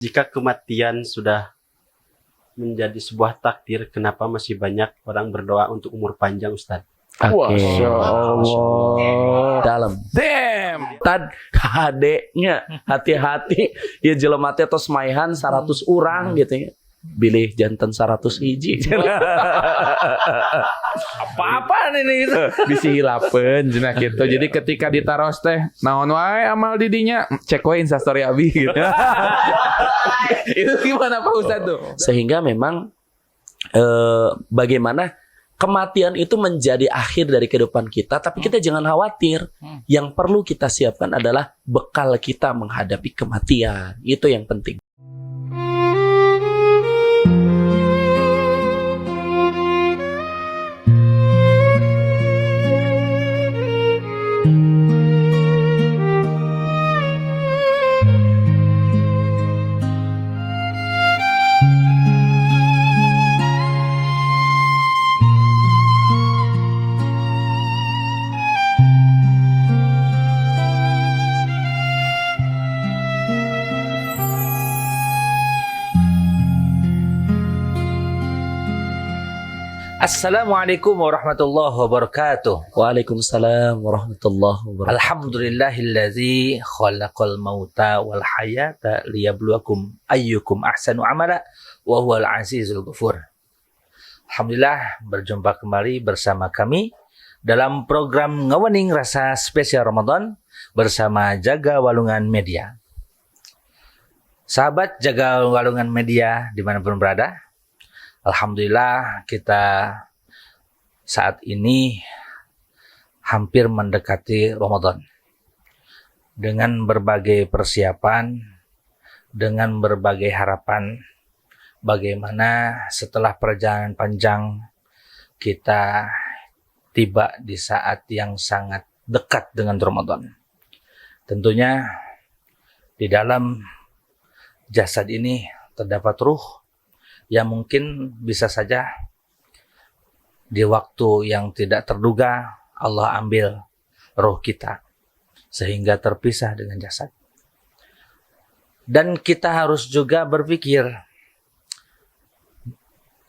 Jika kematian sudah menjadi sebuah takdir, kenapa masih banyak orang berdoa untuk umur panjang, Ustaz? Oke. Masya Allah. Dalam. Damn. Tad hadenya hati-hati ya jelema teh tos maihan 100 orang gitu ya. Bilih janten 100 hiji. Apa-apaan ini gitu. Disihilapeun Cenah gitu. Jadi ketika ditaros teh naon wae amal didinya cek wae Instastory Abi gitu. Itu gimana Pak Ustadz tuh? sehingga memang bagaimana kematian itu menjadi akhir dari kehidupan kita, tapi kita jangan khawatir. Yang perlu kita siapkan adalah bekal kita menghadapi kematian. Itu yang penting. Assalamualaikum warahmatullahi wabarakatuh. Waalaikumsalam warahmatullahi wabarakatuh. Alhamdulillahilladzi khalaqal mauta wal hayata liyabluwakum ayyukum ahsanu amala wa huwal azizul ghafur. Alhamdulillah berjumpa kembali bersama kami dalam program Ngewening Rasa Spesial Ramadan bersama Jaga Walungan Media. Sahabat Jaga Walungan Media dimanapun berada, alhamdulillah kita saat ini hampir mendekati Ramadan. Dengan berbagai persiapan, dengan berbagai harapan, bagaimana setelah perjalanan panjang kita tiba di saat yang sangat dekat dengan Ramadan. Tentunya di dalam jasad ini terdapat ruh yang mungkin bisa saja di waktu yang tidak terduga Allah ambil roh kita sehingga terpisah dengan jasad. Dan kita harus juga berpikir,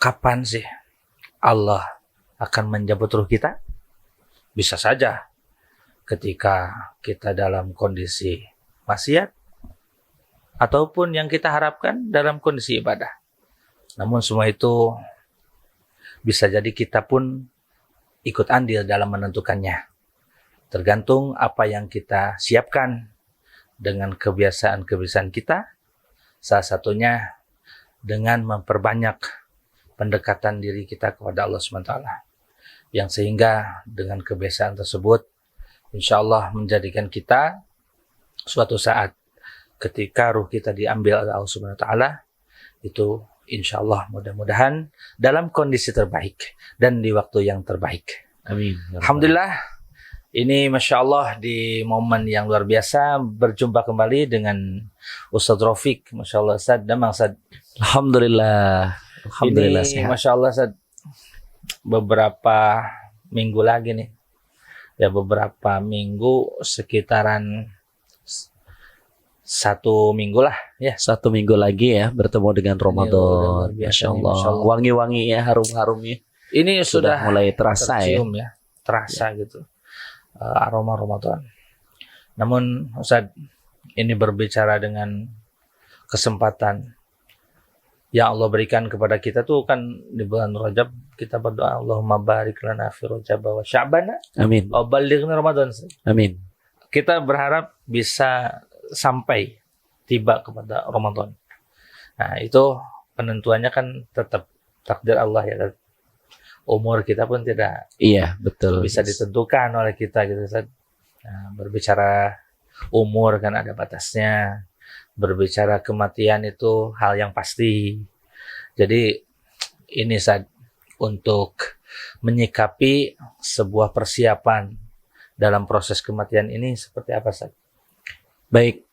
kapan sih Allah akan menjemput roh kita? Bisa saja ketika kita dalam kondisi maksiat ataupun yang kita harapkan dalam kondisi ibadah. Namun semua itu bisa jadi kita pun ikut andil dalam menentukannya. Tergantung apa yang kita siapkan dengan kebiasaan-kebiasaan kita. Salah satunya dengan memperbanyak pendekatan diri kita kepada Allah SWT. Yang sehingga dengan kebiasaan tersebut, insya Allah menjadikan kita suatu saat ketika ruh kita diambil oleh Allah SWT, itu insya Allah mudah-mudahan dalam kondisi terbaik dan di waktu yang terbaik. Amin. Alhamdulillah, ini Masya Allah di momen yang luar biasa berjumpa kembali dengan Ustadz Rafiq. Masya Allah Ustadz, damang Ustadz. Alhamdulillah. Alhamdulillah Ini sehat. Masya Allah Ustadz, beberapa minggu lagi nih. Ya beberapa minggu, sekitaran 1 minggu lah ya. 1 minggu lagi ya bertemu dengan Ramadan. luar biasa Masya nih, Allah. Masya Allah. Wangi-wangi ya, harum-harumnya. Ini sudah mulai terasa ya. tercium ya. Terasa gitu. Aroma Ramadan. Namun Ustadz, ini berbicara dengan kesempatan yang Allah berikan kepada kita tuh kan di bulan Rajab kita berdoa Allahumma barik lana fi Rajab wa Sya'bana Amin. wa ballighna Ramadan. Amin. Kita berharap bisa sampai tiba kepada Ramadan. Nah, itu penentuannya kan tetap takdir Allah ya. Umur kita pun tidak Iya, betul. bisa ditentukan oleh kita gitu. Nah, berbicara umur kan ada batasnya. Berbicara kematian itu hal yang pasti. Jadi ini untuk menyikapi sebuah persiapan dalam proses kematian ini seperti apa Sad? Baik,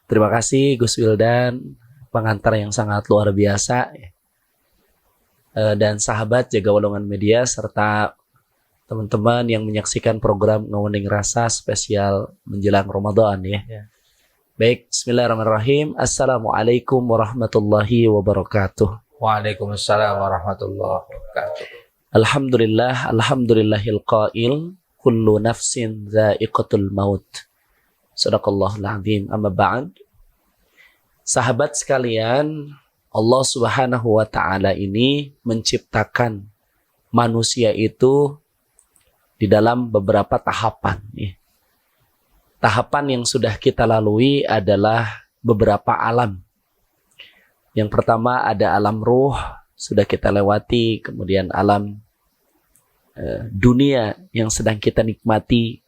terima kasih Gus Wildan, pengantar yang sangat luar biasa. Dan sahabat Jaga Walungan Media serta teman-teman yang menyaksikan program Ngewening Rasa spesial menjelang Ramadan ya. Ya. Baik, bismillahirrahmanirrahim. Assalamualaikum warahmatullahi wabarakatuh. Waalaikumsalam warahmatullahi wabarakatuh. Alhamdulillahil qail kullu nafsin dha'iqatul maut. Shadaqallahul azim. Amma ba'd. Sahabat sekalian, Allah Subhanahu wa taala ini menciptakan manusia itu di dalam beberapa tahapan. Tahapan yang sudah kita lalui adalah beberapa alam. Yang pertama ada alam ruh, sudah kita lewati. Kemudian alam dunia yang sedang kita nikmati.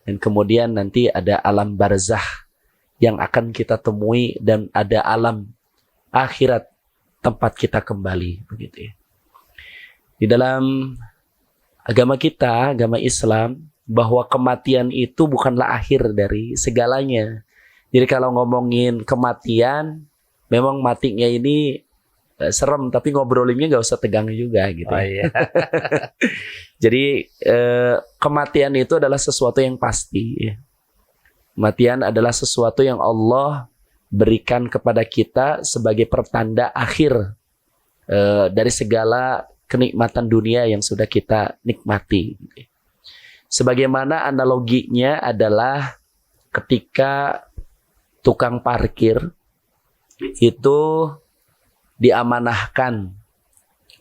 Dan kemudian nanti ada alam barzakh yang akan kita temui. Dan ada alam akhirat, tempat kita kembali. Begitu ya. Di dalam agama kita, agama Islam, bahwa kematian itu bukanlah akhir dari segalanya. Jadi kalau ngomongin kematian, memang matinya ini serem, tapi ngobrolinnya gak usah tegang juga gitu. Oh, iya. Jadi kematian itu adalah sesuatu yang pasti. Ya. Kematian adalah sesuatu yang Allah berikan kepada kita sebagai pertanda akhir dari segala kenikmatan dunia yang sudah kita nikmati. Sebagaimana analoginya adalah ketika tukang parkir itu diamanahkan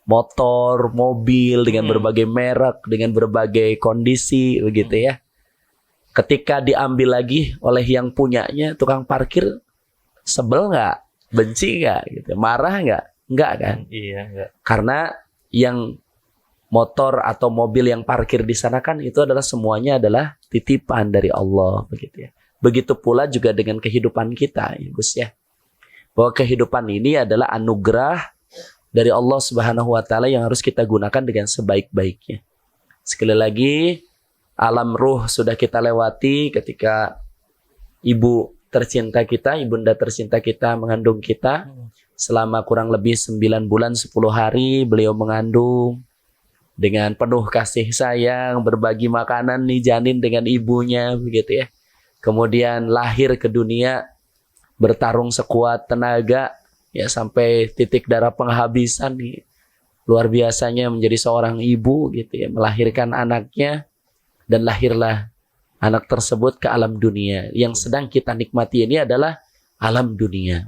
motor, mobil dengan berbagai merek, dengan berbagai kondisi begitu ya. Ketika diambil lagi oleh yang punyanya, tukang parkir sebel nggak? Benci nggak? Gitu. Marah nggak? Nggak kan? Iya, enggak. Karena yang motor atau mobil yang parkir di sana kan itu adalah semuanya adalah titipan dari Allah begitu ya. Begitu pula juga dengan kehidupan kita ya Gus ya. Bahwa kehidupan ini adalah anugerah dari Allah Subhanahu wa taala yang harus kita gunakan dengan sebaik-baiknya. Sekali lagi, alam ruh sudah kita lewati ketika ibu tercinta kita, ibunda tercinta kita mengandung kita. Selama kurang lebih 9 bulan 10 hari beliau mengandung. Dengan penuh kasih sayang, berbagi makanan nih janin dengan ibunya begitu ya. Kemudian lahir ke dunia, bertarung sekuat tenaga ya sampai titik darah penghabisan nih. Luar biasanya menjadi seorang ibu gitu ya, melahirkan anaknya dan lahirlah anak tersebut ke alam dunia. Yang sedang kita nikmati ini adalah alam dunia.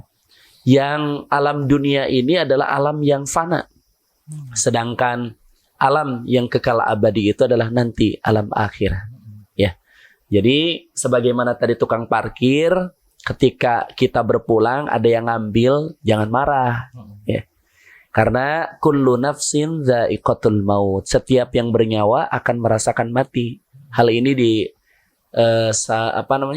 Yang alam dunia ini adalah alam yang fana. Sedangkan alam yang kekal abadi itu adalah nanti alam akhir. Ya. Jadi sebagaimana tadi tukang parkir, ketika kita berpulang ada yang ngambil, jangan marah. Ya. Karena kullu nafsin dha'iqatul maut. Setiap yang bernyawa akan merasakan mati. Hal ini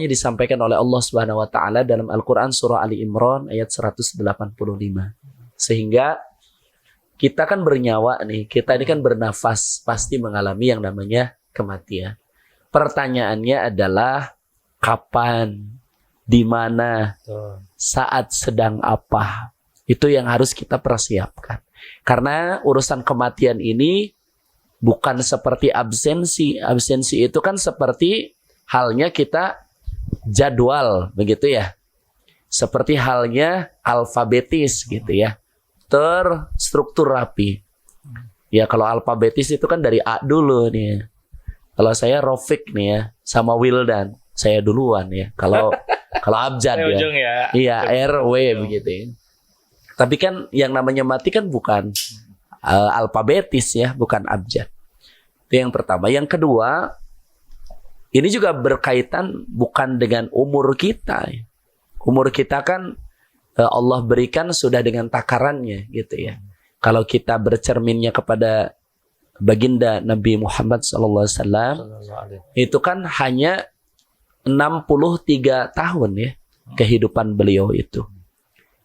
disampaikan oleh Allah Subhanahu wa taala dalam Al-Qur'an surah Ali Imran ayat 185. Sehingga kita kan bernyawa nih, kita ini kan bernafas, pasti mengalami yang namanya kematian. Pertanyaannya adalah kapan, di mana, saat sedang apa. Itu yang harus kita persiapkan. Karena urusan kematian ini bukan seperti absensi. Absensi itu kan seperti halnya kita jadwal, begitu ya. Seperti halnya alfabetis gitu ya. Terstruktur rapi. Ya kalau alfabetis itu kan dari A dulu nih. Kalau saya Rofik nih ya, sama Wildan, saya duluan ya. Kalau abjad ya. Ujung ya. Iya, RW begitu ya. Tapi kan yang namanya mati kan bukan alfabetis ya, bukan abjad. Itu yang pertama. Yang kedua, ini juga berkaitan bukan dengan umur kita. Umur kita kan Allah berikan sudah dengan takarannya gitu ya. Kalau kita bercerminnya kepada baginda Nabi Muhammad SAW, itu kan hanya 63 tahun ya kehidupan beliau itu.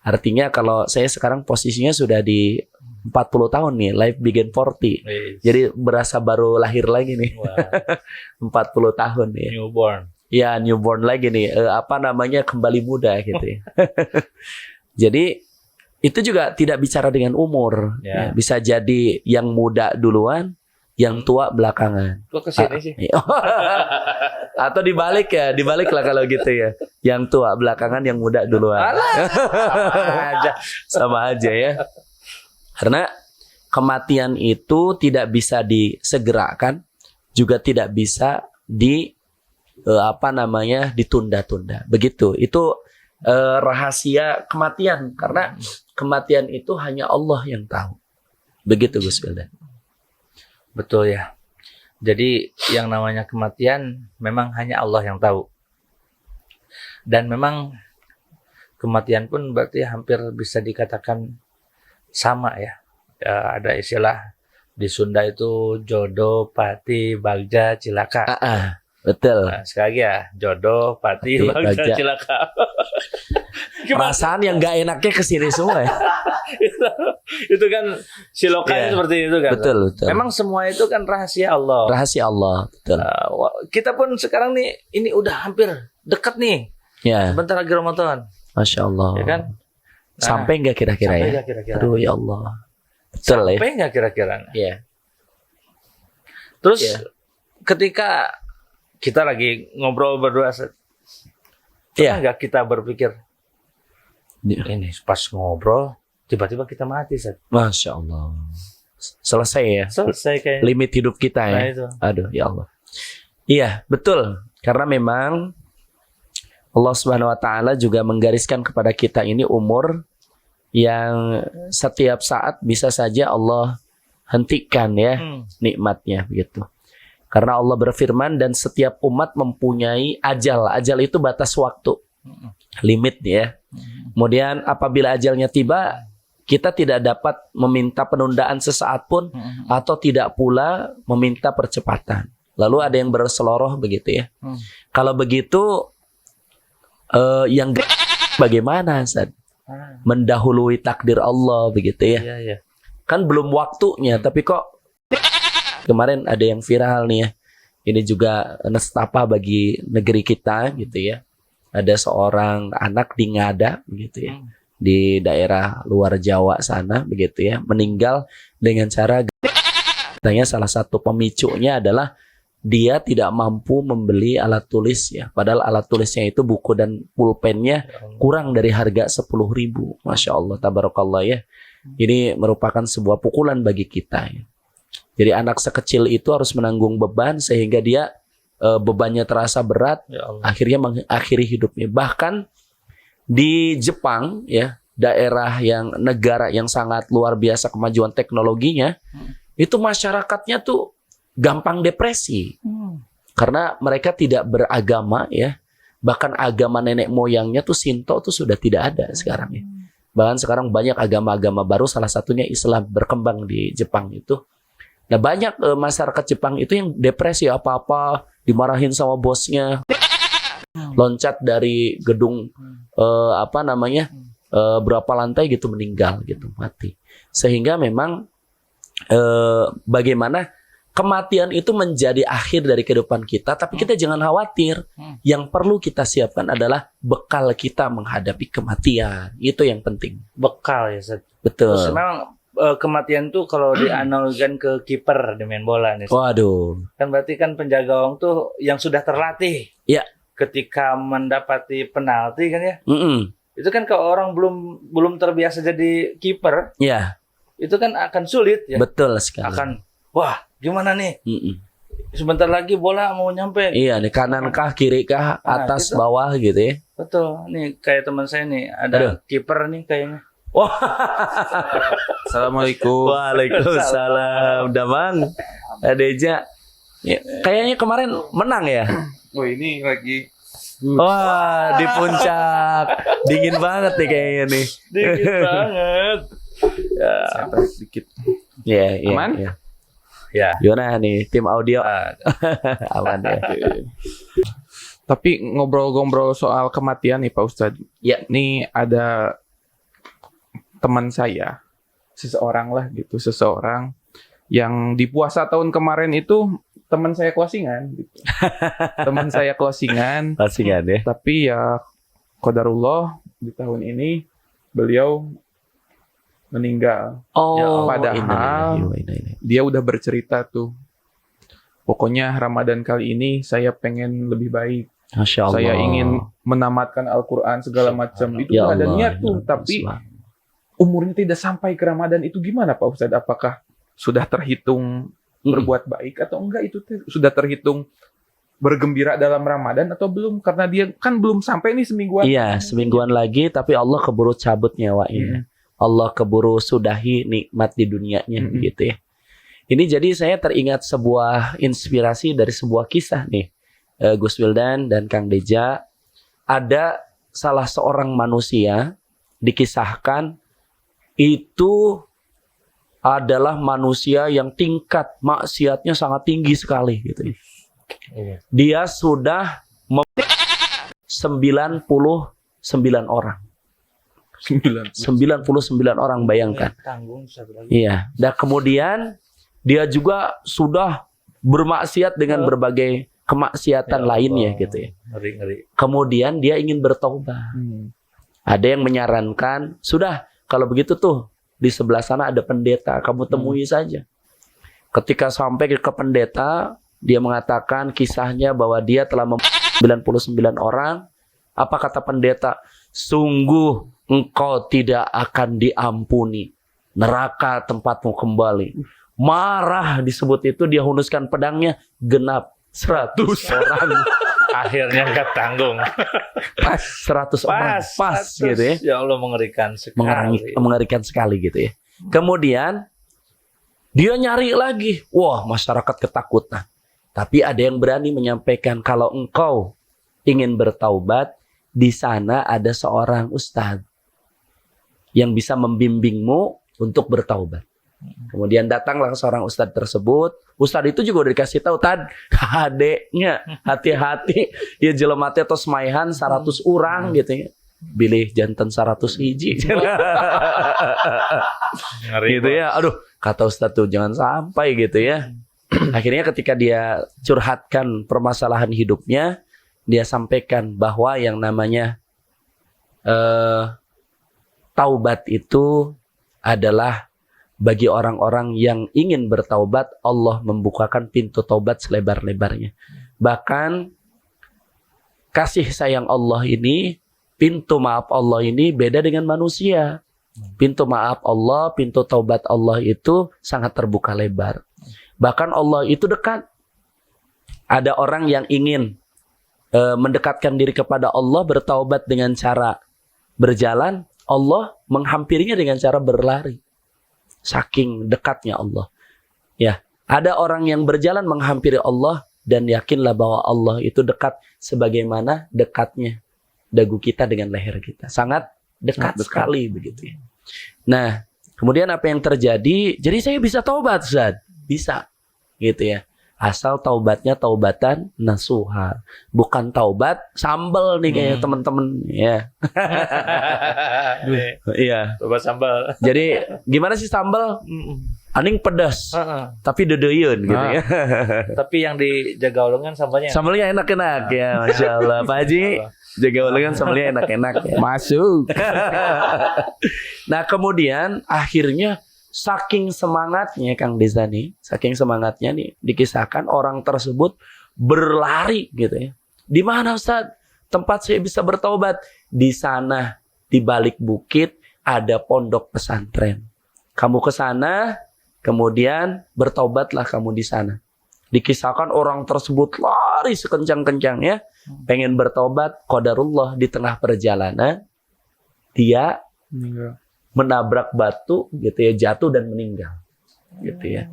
Artinya kalau saya sekarang posisinya sudah di 40 tahun nih, life begin 40. Jadi berasa baru lahir lagi nih. Wow. 40 tahun ya. Newborn. Ya, newborn lagi nih. Kembali muda gitu ya. Jadi itu juga tidak bicara dengan umur. Ya. Bisa jadi yang muda duluan yang tua belakangan. Kok kesini sih? Atau dibalik ya, dibalik lah kalau gitu ya. Yang tua belakangan, yang muda duluan. Sama aja ya. Karena kematian itu tidak bisa disegerakan, juga tidak bisa ditunda-tunda. Begitu. Itu rahasia kematian, karena kematian itu hanya Allah yang tahu. Begitu Gus Wildan. Betul ya. Jadi yang namanya kematian memang hanya Allah yang tahu. Dan memang kematian pun berarti hampir bisa dikatakan sama ya. Ada istilah di Sunda itu jodoh, pati, bagja, cilaka. Betul. Nah, sekali lagi ya, jodoh, pati, Pati, bagja, bagja. cilaka. Perasaan yang gak enaknya kesini semua ya. Itu kan silokanya Iya. seperti itu kan. Betul, betul. Memang semua itu kan rahasia Allah. Rahasia Allah. Betul. Kita pun sekarang nih, ini udah hampir dekat nih. Ya, Bentar lagi Ramadan, Masya Allah. ya kan? Nah, Sampai nggak kira-kira sampai ya? nggak kira-kira? Aduh ya Allah. Betul ya. Sampai nggak kira-kira? Iya. Terus Iya. ketika kita lagi ngobrol berdua, Iya. pernah nggak kita berpikir, Iya. ini pas ngobrol, tiba-tiba kita mati, Seth. Masya Allah. Selesai ya. Selesai kayak. Limit hidup kita ya. Nah itu. Aduh ya Allah. Iya betul. Karena memang Allah Subhanahu Wa Taala juga menggariskan kepada kita ini umur yang setiap saat bisa saja Allah hentikan ya nikmatnya begitu. Karena Allah berfirman dan setiap umat mempunyai ajal. Ajal itu batas waktu, limit ya. Kemudian apabila ajalnya tiba, kita tidak dapat meminta penundaan sesaat pun atau tidak pula meminta percepatan. Lalu ada yang berseloroh begitu ya. Kalau begitu yang bagaimana Ustaz? Mendahului takdir Allah begitu ya. Iya, iya. Kan belum waktunya tapi kok kemarin ada yang viral nih ya. Ini juga nestapa bagi negeri kita gitu ya. Ada seorang anak di Ngada begitu ya. Di daerah luar Jawa sana begitu ya, meninggal dengan cara katanya salah satu pemicunya adalah dia tidak mampu membeli alat tulis ya. Padahal alat tulisnya itu buku dan pulpennya kurang dari harga 10.000. Masya Allah, tabarakallah ya. Ini merupakan sebuah pukulan bagi kita ya. Jadi anak sekecil itu harus menanggung beban sehingga dia bebannya terasa berat, Ya Allah. akhirnya mengakhiri hidupnya. Bahkan di Jepang ya, daerah yang negara yang sangat luar biasa kemajuan teknologinya, itu masyarakatnya tuh gampang depresi. Karena mereka tidak beragama ya. Bahkan agama nenek moyangnya tuh Shinto tuh sudah tidak ada sekarang ya. Bahkan sekarang banyak agama-agama baru, salah satunya Islam berkembang di Jepang itu. Nah banyak masyarakat Jepang itu yang depresi, apa-apa dimarahin sama bosnya, loncat dari gedung berapa lantai gitu meninggal gitu, mati. Sehingga memang bagaimana kematian itu menjadi akhir dari kehidupan kita, tapi kita jangan khawatir. Yang perlu kita siapkan adalah bekal kita menghadapi kematian. Itu yang penting. Bekal ya, Seth. Terus Betul. memang kematian tuh kalau dianalogikan ke kiper di main bola nih. Waduh. Kan berarti kan penjaga gawang tuh yang sudah terlatih. Ya. Ketika mendapati penalti kan ya. Mm-mm. Itu kan kalau orang belum terbiasa jadi kiper, Ya, itu kan akan sulit ya. betul sekali. Akan wah, gimana nih? Mm-mm. Sebentar lagi bola mau nyampe. Iya, nih kanan kah, kiri kah, Nah, atas, gitu. bawah gitu ya. Betul. Nih kayak teman saya nih, Aduh. ada kiper nih kayaknya. Assalamualaikum. Waalaikumsalam, Damang. Adeja. Ya, kayaknya kemarin menang ya. Oh ini lagi Wah, di puncak. Dingin banget nih kayaknya nih. Dingin banget. Ya. saya tarik dikit. Iya, iya. Aman? Iya. Ya. Gimana nih tim audio? Ah, Aman ya. Tapi ngobrol-ngobrol soal kematian nih Pak Ustadz. Ya. Nih ada teman saya, seseorang yang di puasa tahun kemarin itu teman saya closingan gitu. Teman saya closingan, Pasingan ya. tapi ya qadarullah di tahun ini beliau meninggal. Oh, padahal innalillahi wa inna ilaihi. Dia udah bercerita tuh pokoknya Ramadan kali ini saya pengen lebih baik. Masya Allah. Saya ingin menamatkan Al-Quran segala macam. Itu Ya ada Allah, niat ya tuh, Allah. tapi umurnya tidak sampai ke Ramadan itu gimana Pak Ustadz? Apakah sudah terhitung berbuat baik atau enggak? Itu sudah terhitung bergembira dalam Ramadan atau belum? Karena dia kan belum sampai nih semingguan. Iya, semingguan lagi tapi Allah keburu cabut nyawanya. Allah keburu sudahi nikmat di dunianya gitu ya. Ini jadi saya teringat sebuah inspirasi dari sebuah kisah nih. Gus Wildan dan Kang Deja. Ada salah seorang manusia dikisahkan itu adalah manusia yang tingkat maksiatnya sangat tinggi sekali gitu ya. Dia sudah 99 orang. 99 orang, bayangkan. Tanggung satu lagi. Iya. Dan kemudian dia juga sudah bermaksiat dengan berbagai kemaksiatan lainnya gitu ya. Ngeri. Kemudian dia ingin bertaubat. Ada yang menyarankan, sudah kalau begitu tuh di sebelah sana ada pendeta, kamu temui saja. Ketika sampai ke pendeta, dia mengatakan kisahnya bahwa dia telah 99 orang. Apa kata pendeta? Sungguh engkau tidak akan diampuni. Neraka tempatmu kembali. Marah disebut itu, dia hunuskan pedangnya, genap 100 orang. Akhirnya nggak tanggung. Pas 100 orang. Pas gitu ya. Ya Allah, mengerikan sekali. Mengerikan sekali gitu ya. Kemudian dia nyari lagi. Wah, masyarakat ketakutan. Tapi ada yang berani menyampaikan, kalau engkau ingin bertaubat, di sana ada seorang ustadz yang bisa membimbingmu untuk bertaubat. Kemudian datanglah seorang ustadz tersebut. Ustadz itu juga udah dikasih tahu, Tad, adeknya hati-hati. Ya jelemate atau semaihan 100 orang gitu ya. Bilih jantan 100 hiji. Gitu ya. Aduh, kata ustadz tuh jangan sampai gitu ya. Akhirnya ketika dia curhatkan permasalahan hidupnya, dia sampaikan bahwa yang namanya taubat itu adalah bagi orang-orang yang ingin bertaubat, Allah membukakan pintu taubat selebar-lebarnya. Bahkan kasih sayang Allah ini, pintu maaf Allah ini beda dengan manusia. Pintu maaf Allah, pintu taubat Allah itu sangat terbuka lebar. Bahkan Allah itu dekat. Ada orang yang ingin mendekatkan diri kepada Allah, bertaubat dengan cara berjalan, Allah menghampirinya dengan cara berlari. Saking dekatnya Allah. Ya, ada orang yang berjalan menghampiri Allah dan yakinlah bahwa Allah itu dekat sebagaimana dekatnya dagu kita dengan leher kita. Sangat dekat sekali begitu ya. Nah, kemudian apa yang terjadi? Jadi saya bisa taubat, Ustaz. Bisa. Gitu ya. Asal taubatnya taubatan nasuha. Bukan taubat sambal nih kayak teman-teman ya. Iya. Coba sambal. Jadi gimana sih sambal? Aning pedas, tapi dedeyeun gitu ya. Tapi yang di Jagaulungan sambalnya Sambalnya enak-enak ya, Masya Allah. Pak Haji, Jagaulungan sambalnya enak-enak ya. Masuk. Nah kemudian akhirnya saking semangatnya Kang Deza nih, saking semangatnya nih dikisahkan orang tersebut berlari gitu ya. Di mana Ustaz? Tempat saya bisa bertaubat? Di sana, di balik bukit ada pondok pesantren. Kamu ke sana, kemudian bertaubatlah kamu di sana. Dikisahkan orang tersebut lari sekencang-kencangnya, pengen bertaubat, qadarullah di tengah perjalanan dia menabrak batu gitu ya, jatuh dan meninggal gitu ya.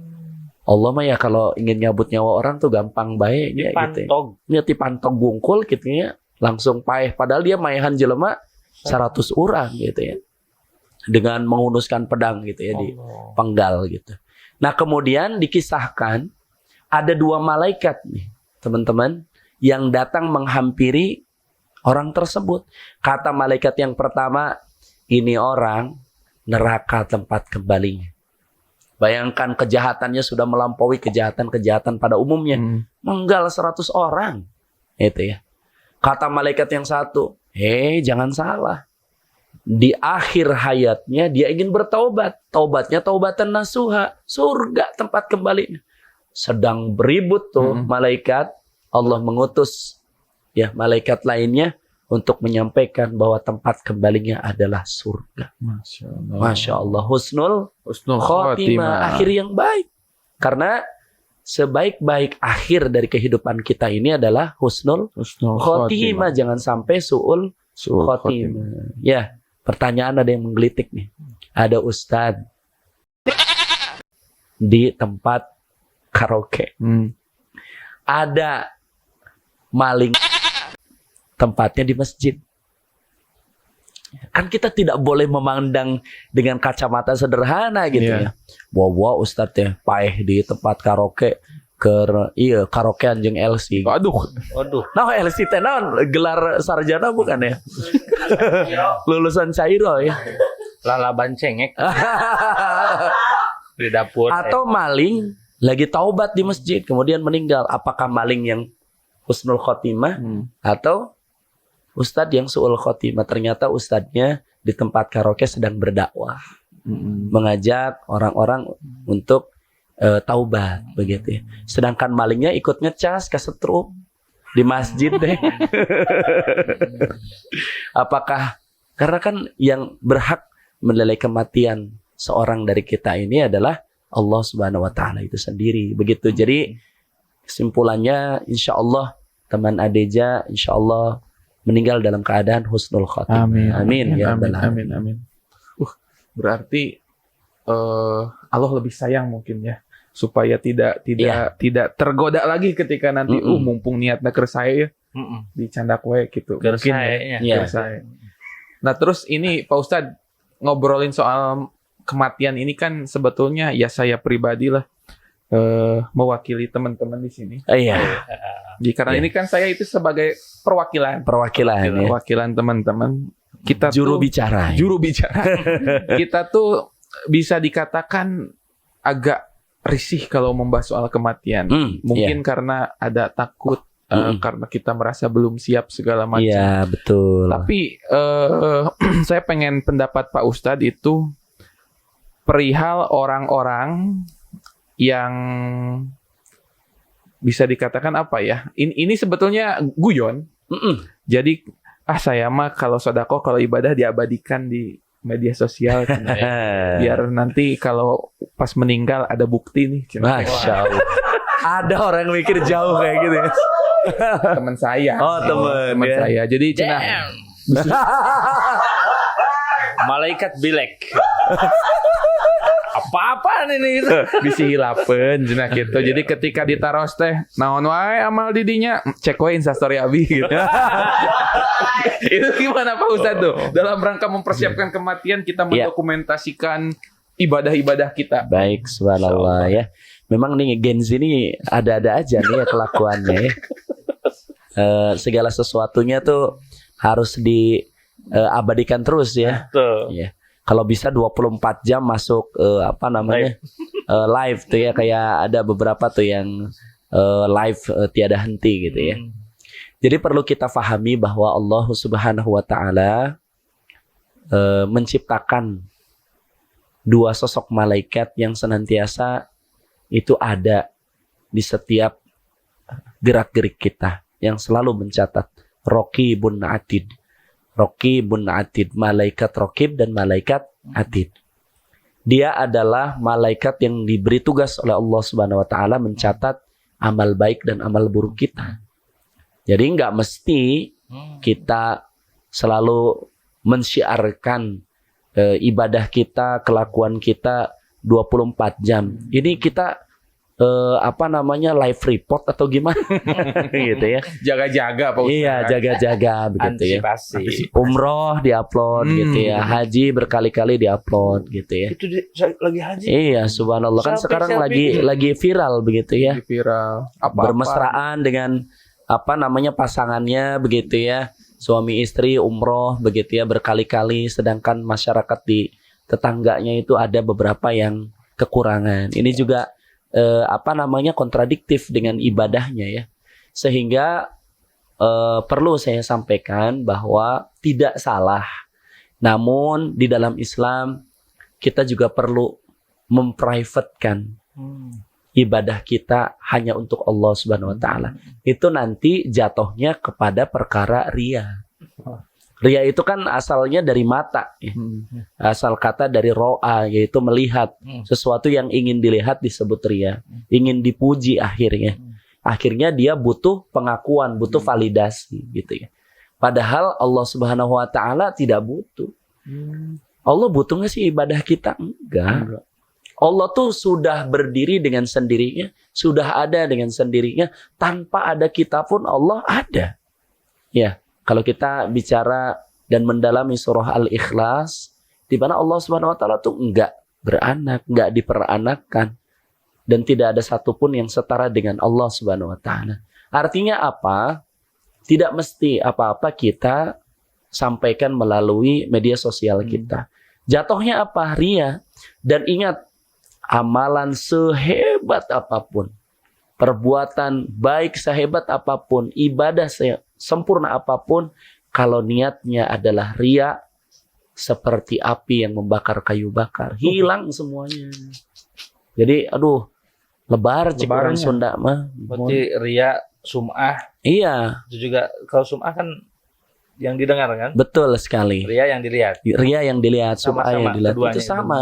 Allah mah ya kalau ingin nyabut nyawa orang tuh gampang baik ya gitu ya. Ti pantog bungkul gitu ya, langsung paeh, padahal dia maehan jelema 100 orang gitu ya. Dengan menghunuskan pedang gitu ya di penggal gitu. Nah, kemudian dikisahkan ada 2 malaikat nih, teman-teman, yang datang menghampiri orang tersebut. Kata malaikat yang pertama, ini orang neraka tempat kembalinya. Bayangkan kejahatannya sudah melampaui kejahatan-kejahatan pada umumnya. Menggal 100 orang. Itu ya. Kata malaikat yang satu, jangan salah. Di akhir hayatnya dia ingin bertaubat. Taubatnya taubatan nasuha. Surga tempat kembalinya. sedang beribut tuh malaikat, Allah mengutus ya malaikat lainnya untuk menyampaikan bahwa tempat kembalinya adalah surga. Masya Allah. Husnul khotimah, akhir yang baik. Karena sebaik-baik akhir dari kehidupan kita ini adalah husnul khotimah. Jangan sampai su'ul khotimah. Ya, pertanyaan ada yang menggelitik nih. Ada ustadz di tempat karaoke. Ada maling, tempatnya di masjid. Kan kita tidak boleh memandang dengan kacamata sederhana gitu ya. Wah ustadz ya, paeh di tempat karaoke iya karaokean jeung LC. Waduh. Nah LC teh naon gelar sarjana bukan ya? Lulusan Cairo ya. Lalaban cengek di dapur. Atau maling lagi taubat di masjid kemudian meninggal. Apakah maling yang husnul khotimah atau ustadz yang su'ul khotimah? Ternyata ustadznya di tempat karaoke sedang berdakwah, mengajak orang-orang untuk taubat begitu ya. Sedangkan malingnya ikut ngecas kesetrum di masjid deh. Apakah karena kan yang berhak menilai kematian seorang dari kita ini adalah Allah Subhanahu wa taala itu sendiri. Begitu. Jadi kesimpulannya insyaallah teman Adeja insyaallah meninggal dalam keadaan husnul khotimah. Amin. Amin. Berarti Allah lebih sayang mungkin ya, supaya tidak tergoda lagi ketika nanti mumpung niatnya keur sae ya. Dicandak we gitu. Mungkin ya. Nah, terus ini Pak Ustadz ngobrolin soal kematian ini kan sebetulnya ya saya pribadi lah mewakili teman-teman di sini. Iya. Jadi karena ini kan saya itu sebagai perwakilan teman-teman. Kita juru tuh bicara. Kita tuh bisa dikatakan agak risih kalau membahas soal kematian. Mungkin karena ada takut, karena kita merasa belum siap segala macam. Iya, betul. Tapi saya pengen pendapat Pak Ustadz itu perihal orang-orang yang bisa dikatakan apa ya? Ini sebetulnya guyon. Jadi saya mah kalau sedekah, kalau ibadah diabadikan di media sosial, biar nanti kalau pas meninggal ada bukti nih. Masya Allah. Ada orang yang mikir jauh kayak gitu ya. Teman saya. Oh, teman ya. Saya. Jadi malaikat bilek. Apa-apaan ini gitu. Bisi hilapeun cenah gitu. Jadi ketika ditaros teh naon wae amal didinya, cek wae Instastory abi gitu. Itu gimana Pak Ustadz tuh? Dalam rangka mempersiapkan kematian kita mendokumentasikan ibadah-ibadah kita. Baik, subhanallah ya. Memang nih Gen Z ini ada-ada aja nih ya kelakuannya ya. Segala sesuatunya tuh harus diabadikan terus ya. Tuh. Ya. Kalau bisa 24 jam masuk live tuh ya, kayak ada beberapa tuh yang live tiada henti gitu ya. Jadi perlu kita fahami bahwa Allah Subhanahu wa taala menciptakan dua sosok malaikat yang senantiasa itu ada di setiap gerak-gerik kita, yang selalu mencatat. Raqibun Atid. Raqibun Atid, malaikat Raqib dan malaikat Atid. Dia adalah malaikat yang diberi tugas oleh Allah Subhanahu wa taala mencatat amal baik dan amal buruk kita. Jadi nggak mesti kita selalu mensyiarkan ibadah kita, kelakuan kita 24 jam. Ini kita live report atau gimana gitu ya. Jaga-jaga Pak Ustadz. Iya, jaga-jaga begitu ya. Antisipasi. Umroh diupload gitu ya. Haji berkali-kali diupload gitu ya. Itu lagi haji. Iya, subhanallah kan sekarang lagi viral begitu ya. Viral. Bermesraan dengan pasangannya begitu ya. Suami istri umroh begitu ya berkali-kali, sedangkan masyarakat di tetangganya itu ada beberapa yang kekurangan. Ini juga kontradiktif dengan ibadahnya ya. Sehingga perlu saya sampaikan bahwa tidak salah. Namun di dalam Islam kita juga perlu memprivatekan ibadah kita hanya untuk Allah Subhanahu wa taala, itu nanti jatuhnya kepada perkara ria. Ria itu kan asalnya dari mata, ya. Asal kata dari ro'a, yaitu melihat. Sesuatu yang ingin dilihat disebut ria. Ingin dipuji akhirnya. Akhirnya dia butuh pengakuan, butuh validasi gitu ya. Padahal Allah Subhanahu wa taala tidak butuh. Allah butuh nggak sih ibadah kita? Enggak. Allah tuh sudah berdiri dengan sendirinya, sudah ada dengan sendirinya, tanpa ada kita pun Allah ada. Ya. Kalau kita bicara dan mendalami surah Al-Ikhlas, di mana Allah Subhanahu wa taala tuh enggak beranak, enggak diperanakkan, dan tidak ada satupun yang setara dengan Allah Subhanahu wa taala. Artinya apa? Tidak mesti apa-apa kita sampaikan melalui media sosial kita. Jatuhnya apa? Ria. Dan ingat, amalan sehebat apapun, perbuatan baik sehebat apapun, ibadah sempurna apapun, kalau niatnya adalah ria, seperti api yang membakar kayu bakar, hilang semuanya. Jadi lebar cik orang Sunda mah. Berarti ria, sum'ah. Iya, Itu juga kalau sum'ah kan yang didengar kan? betul sekali. Ria yang dilihat. Ria yang dilihat, sum'ah yang dilihat, keduanya itu sama.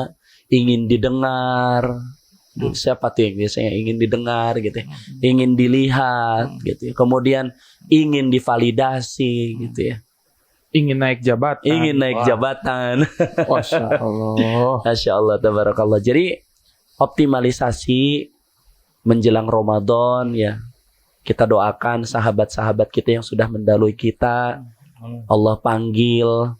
Ingin didengar. Siapa tuh yang biasanya ingin didengar gitu ya. Ingin dilihat gitu ya. Kemudian ingin divalidasi gitu ya. Ingin naik jabatan. Ingin naik jabatan. Masya Allah. Masya Allah, tabarakallah. Jadi optimalisasi menjelang Ramadan ya. Kita doakan sahabat-sahabat kita yang sudah mendahului kita. Allah panggil.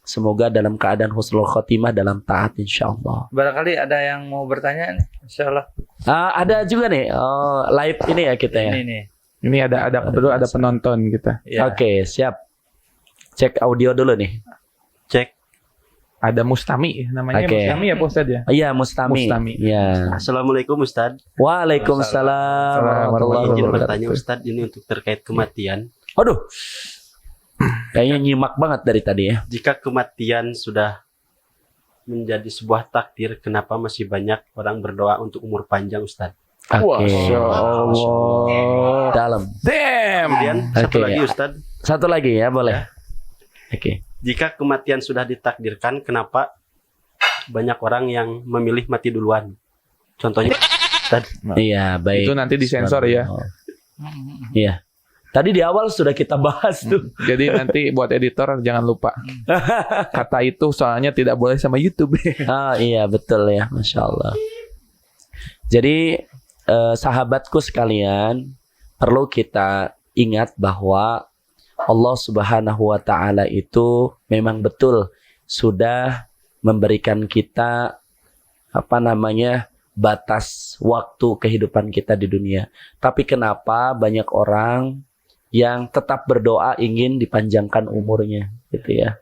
Semoga dalam keadaan husnul khotimah dalam taat insya-Allah. Barangkali ada yang mau bertanya nih, insyaallah. Ada juga nih live ini ya kita ya. Ini ada penonton kita. Ya. Oke, siap. Cek audio dulu nih. Cek. Ada Mustami namanya. Oke. Mustami ya Pak Ustadz ya? Iya, Mustami. Mustami. Ya. Assalamualaikum Ustadz. Waalaikumsalam warahmatullahi Izin wabarakatuh. bertanya Ustadz, ini untuk terkait kematian. Aduh. Kayaknya nyimak banget dari tadi ya. Jika kematian sudah menjadi sebuah takdir, kenapa masih banyak orang berdoa untuk umur panjang Ustadz? Oke. Masya Allah. Dalam. Damn. Kemudian satu Oke. lagi Ustadz, Satu lagi ya, boleh. Oke. jika kematian sudah ditakdirkan, kenapa banyak orang yang memilih mati duluan? Contohnya Ustadz. Iya, baik. Itu nanti disensor ya. Iya. Tadi di awal sudah kita bahas tuh. Jadi nanti buat editor jangan lupa. Kata itu soalnya tidak boleh sama YouTube. Iya betul ya, Masya Allah. Jadi sahabatku sekalian, perlu kita ingat bahwa Allah Subhanahu wa taala itu memang betul sudah memberikan kita batas waktu kehidupan kita di dunia. Tapi kenapa banyak orang yang tetap berdoa ingin dipanjangkan umurnya gitu ya.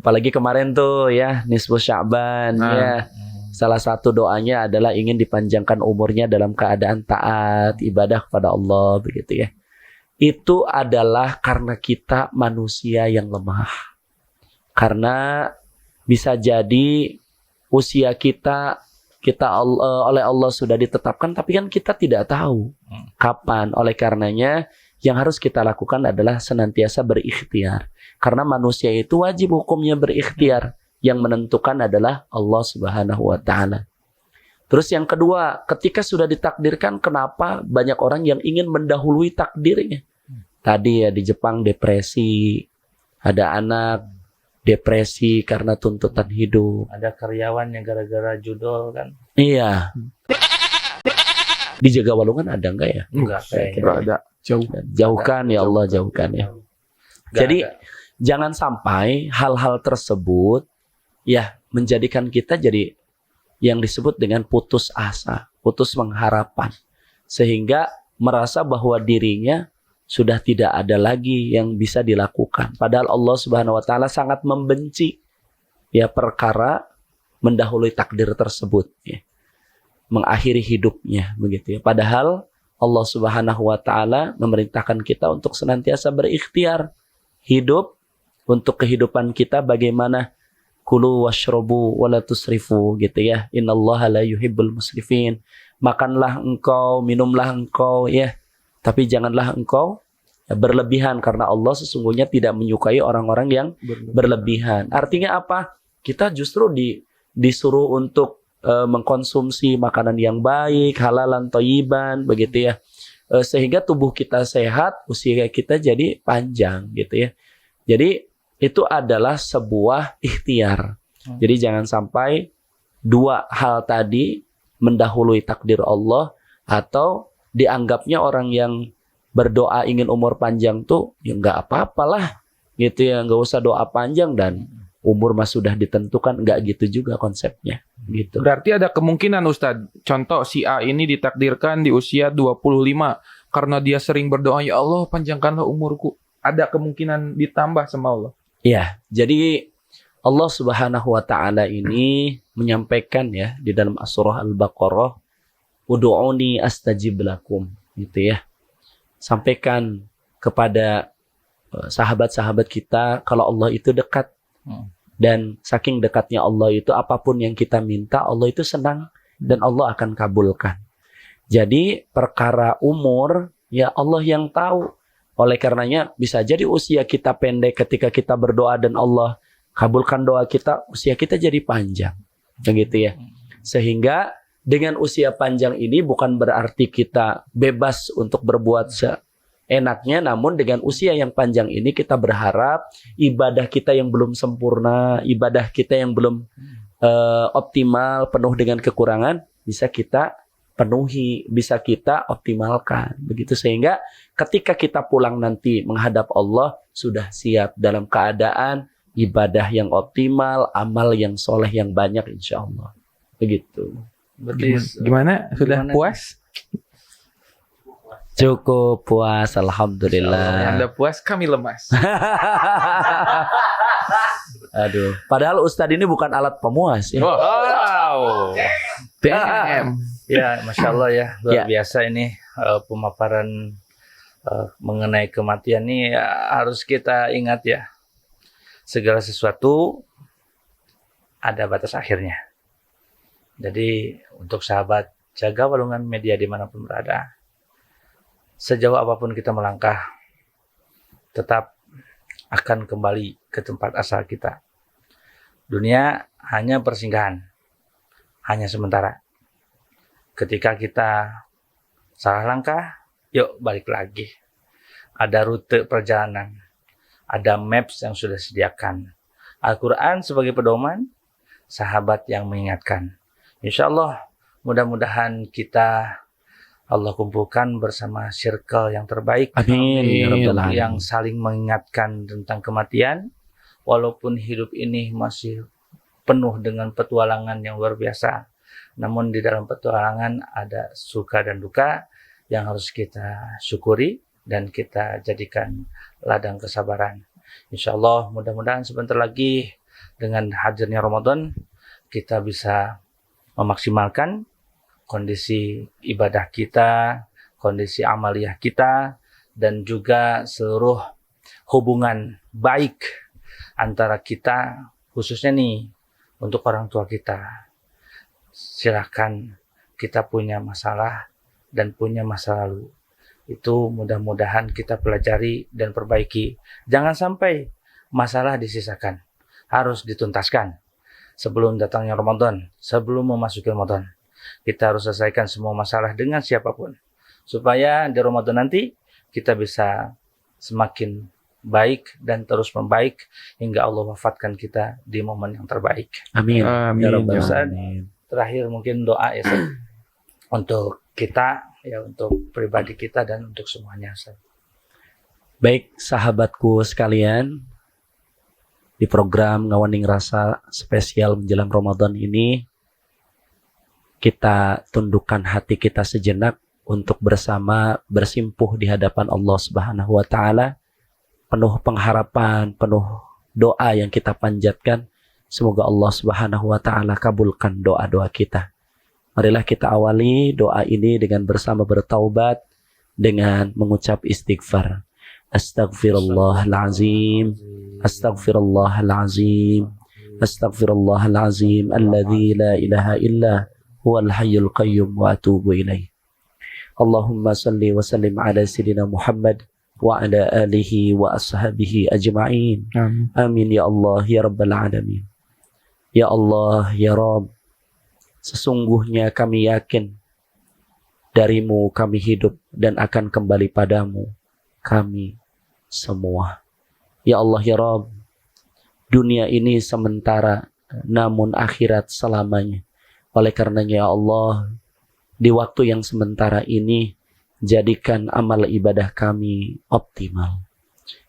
Apalagi kemarin tuh ya nisfu Sya'ban ya. Salah satu doanya adalah ingin dipanjangkan umurnya dalam keadaan taat, ibadah kepada Allah begitu ya. Itu adalah karena kita manusia yang lemah. Karena bisa jadi usia kita oleh Allah sudah ditetapkan, tapi kan kita tidak tahu kapan. Oleh karenanya yang harus kita lakukan adalah senantiasa berikhtiar. Karena manusia itu wajib hukumnya berikhtiar. Yang menentukan adalah Allah Subhanahu wa taala. Terus yang kedua, ketika sudah ditakdirkan, kenapa banyak orang yang ingin mendahului takdirnya? Tadi ya di Jepang depresi, ada anak depresi karena tuntutan hidup. Ada karyawan yang gara-gara judol kan? Iya. Di Jagawalungan ada enggak ya? Enggak, kayaknya. Enggak ada. Jauh. Jauhkan ya Allah, jauhkan ya. Nggak Jadi ada. jangan sampai hal-hal tersebut ya menjadikan kita jadi yang disebut dengan putus asa, putus pengharapan. Sehingga merasa bahwa dirinya sudah tidak ada lagi yang bisa dilakukan. Padahal Allah Subhanahu wa taala sangat membenci ya perkara mendahului takdir tersebut ya. Mengakhiri hidupnya begitu ya. Padahal Allah Subhanahu wa taala memerintahkan kita untuk senantiasa berikhtiar hidup untuk kehidupan kita bagaimana kulu washrabu wa la tusrifu gitu ya. Innallaha la yuhibbul musrifin. Makanlah engkau, minumlah engkau ya, tapi janganlah engkau berlebihan karena Allah sesungguhnya tidak menyukai orang-orang yang berlebihan. Artinya apa? Kita justru disuruh untuk mengkonsumsi makanan yang baik, halalan thayyiban begitu ya. Sehingga tubuh kita sehat, usia kita jadi panjang gitu ya. Jadi itu adalah sebuah ikhtiar. Jadi jangan sampai dua hal tadi mendahului takdir Allah atau dianggapnya orang yang berdoa ingin umur panjang tuh ya nggak apa-apalah gitu ya, nggak usah doa panjang dan umur mah sudah ditentukan, nggak gitu juga konsepnya gitu. Berarti ada kemungkinan Ustadz, contoh si A ini ditakdirkan di usia 25 karena dia sering berdoa, ya Allah panjangkanlah umurku. Ada kemungkinan ditambah sama Allah. Iya, jadi Allah Subhanahu wa taala ini menyampaikan ya di dalam surah Al-Baqarah, ud'uni astajib lakum gitu ya. Sampaikan kepada sahabat-sahabat kita kalau Allah itu dekat. Dan saking dekatnya Allah itu apapun yang kita minta Allah itu senang dan Allah akan kabulkan. Jadi perkara umur ya Allah yang tahu. Oleh karenanya bisa jadi usia kita pendek ketika kita berdoa dan Allah kabulkan doa kita, usia kita jadi panjang. Begitu ya. Sehingga dengan usia panjang ini bukan berarti kita bebas untuk berbuat seenaknya, namun dengan usia yang panjang ini kita berharap ibadah kita yang belum sempurna, ibadah kita yang belum optimal, penuh dengan kekurangan, bisa kita penuhi, bisa kita optimalkan. Begitu sehingga ketika kita pulang nanti menghadap Allah, sudah siap dalam keadaan ibadah yang optimal, amal yang soleh yang banyak insya Allah. Begitu. Gimana? Sudah puas? Cukup puas, alhamdulillah. Anda puas, kami lemas. Aduh, padahal Ustadz ini bukan alat pemuas ya. Wow. PM. Ya, Masya Allah ya, luar biasa ini pemaparan mengenai kematian ini harus kita ingat ya. Segala sesuatu ada batas akhirnya. Jadi untuk sahabat, jaga walungan media dimanapun berada. Sejauh apapun kita melangkah, tetap akan kembali ke tempat asal kita. Dunia hanya persinggahan, hanya sementara. Ketika kita salah langkah, yuk balik lagi. Ada rute perjalanan, ada maps yang sudah disediakan. Al-Quran sebagai pedoman, sahabat yang mengingatkan. Insya Allah, mudah-mudahan kita Allah kumpulkan bersama circle yang terbaik. Amin. Yang saling mengingatkan tentang kematian. Walaupun hidup ini masih penuh dengan petualangan yang luar biasa. Namun di dalam petualangan ada suka dan duka yang harus kita syukuri dan kita jadikan ladang kesabaran. Insya Allah mudah-mudahan sebentar lagi dengan hadirnya Ramadan kita bisa memaksimalkan kondisi ibadah kita, kondisi amaliyah kita, dan juga seluruh hubungan baik antara kita, khususnya nih untuk orang tua kita. Silahkan kita punya masalah dan punya masa lalu. Itu mudah-mudahan kita pelajari dan perbaiki. Jangan sampai masalah disisakan. Harus dituntaskan. Sebelum datangnya Ramadan, sebelum memasuki Ramadan. Kita harus selesaikan semua masalah dengan siapapun. Supaya di Ramadan nanti kita bisa semakin baik dan terus membaik hingga Allah wafatkan kita di momen yang terbaik. Amin. Amin. Ya Rabbal Ustaz, Alamin. terakhir mungkin doa ya Ustaz. Untuk kita, ya untuk pribadi kita dan untuk semuanya Ustaz. Baik sahabatku sekalian, di program Ngawaning Rasa spesial menjelang Ramadan ini, kita tundukkan hati kita sejenak untuk bersama bersimpuh di hadapan Allah Subhanahu wa taala, penuh pengharapan, penuh doa yang kita panjatkan. Semoga Allah Subhanahu wa taala kabulkan doa-doa kita. Marilah kita awali doa ini dengan bersama bertaubat dengan mengucap istighfar. Astaghfirullahalazim. Astaghfirullahalazim. Astaghfirullahal azim alladzi la ilaha illa huwal hayyul qayyum wa atubu ilaih. Allahumma salli wa sallim ala sayyidina Muhammad wa ala alihi wa ashabihi ajma'in. Amin ya Allah ya rabbal alamin. Ya Allah ya Rabb, sesungguhnya kami yakin darimu kami hidup dan akan kembali padamu kami semua. Ya Allah ya Rabb, dunia ini sementara namun akhirat selamanya. Oleh karenanya ya Allah, di waktu yang sementara ini jadikan amal ibadah kami optimal.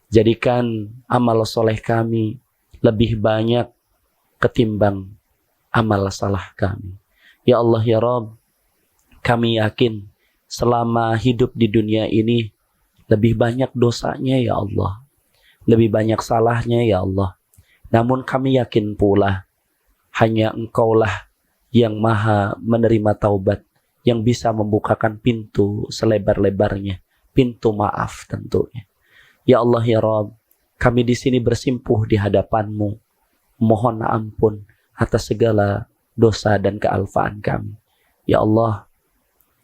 Jadikan amal soleh kami lebih banyak ketimbang amal salah kami. Ya Allah ya Rabb, kami yakin selama hidup di dunia ini lebih banyak dosanya ya Allah, lebih banyak salahnya ya Allah. Namun kami yakin pula hanya Engkaulah yang maha menerima taubat, yang bisa membukakan pintu selebar-lebarnya, pintu maaf tentunya. Ya Allah ya Rabb, kami di sini bersimpuh di hadapan-Mu, mohon ampun atas segala dosa dan kealfaan kami. Ya Allah,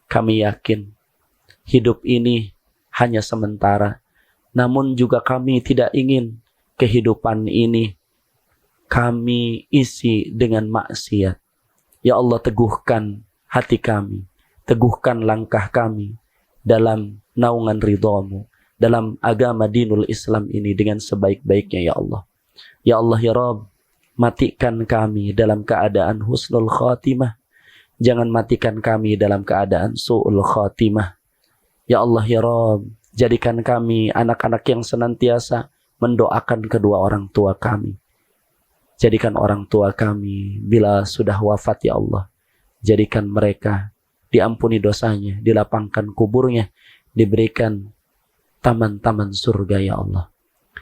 kami yakin hidup ini hanya sementara, namun juga kami tidak ingin kehidupan ini kami isi dengan maksiat. Ya Allah, teguhkan hati kami, teguhkan langkah kami dalam naungan ridha-Mu, dalam agama dinul Islam ini dengan sebaik-baiknya ya Allah. Ya Allah ya Rabb, matikan kami dalam keadaan husnul khatimah. Jangan matikan kami dalam keadaan su'ul khatimah. Ya Allah ya Rabb, jadikan kami anak-anak yang senantiasa mendoakan kedua orang tua kami. Jadikan orang tua kami bila sudah wafat ya Allah, jadikan mereka diampuni dosanya, dilapangkan kuburnya, diberikan taman-taman surga ya Allah.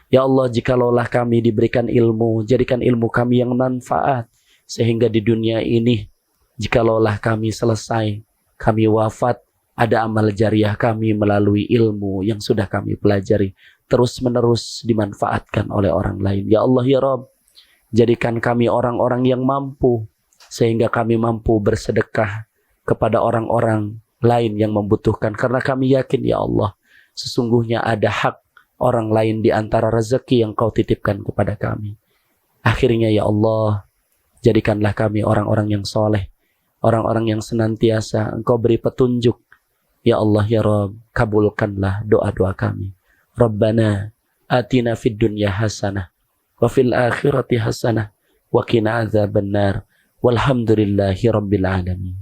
Ya Allah, jikalaulah kami diberikan ilmu, jadikan ilmu kami yang manfaat, sehingga di dunia ini, jikalaulah kami selesai, kami wafat, ada amal jariah kami melalui ilmu yang sudah kami pelajari, terus-menerus dimanfaatkan oleh orang lain. Ya Allah ya Rabb, jadikan kami orang-orang yang mampu, sehingga kami mampu bersedekah kepada orang-orang lain yang membutuhkan. Karena kami yakin ya Allah, sesungguhnya ada hak orang lain di antara rezeki yang Kau titipkan kepada kami. Akhirnya ya Allah, jadikanlah kami orang-orang yang soleh, orang-orang yang senantiasa Engkau beri petunjuk. Ya Allah ya Rabb, kabulkanlah doa-doa kami. Rabbana atina fid dunya hasanah wa fil akhirati hasanah wa qina adzabannar. Walhamdulillahi rabbil alamin.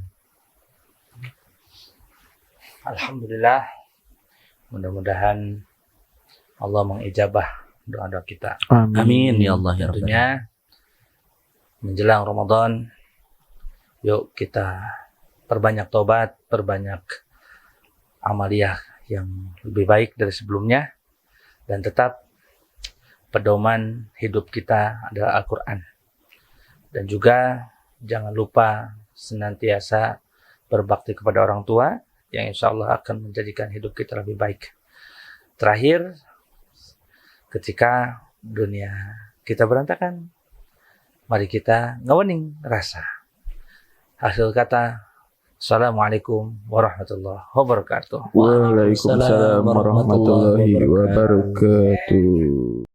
Alhamdulillah, mudah-mudahan Allah mengijabah doa-doa kita. Amin ya Allah ya Rabbal Tentunya menjelang Ramadan, yuk kita perbanyak tobat, perbanyak amaliyah yang lebih baik dari sebelumnya, dan tetap pedoman hidup kita adalah Al-Quran. Dan juga jangan lupa senantiasa berbakti kepada orang tua, yang insya Allah akan menjadikan hidup kita lebih baik. Terakhir, ketika dunia kita berantakan, mari kita ngawening rasa. Hasil kata, Assalamualaikum warahmatullahi wabarakatuh. Waalaikumsalam warahmatullahi wabarakatuh.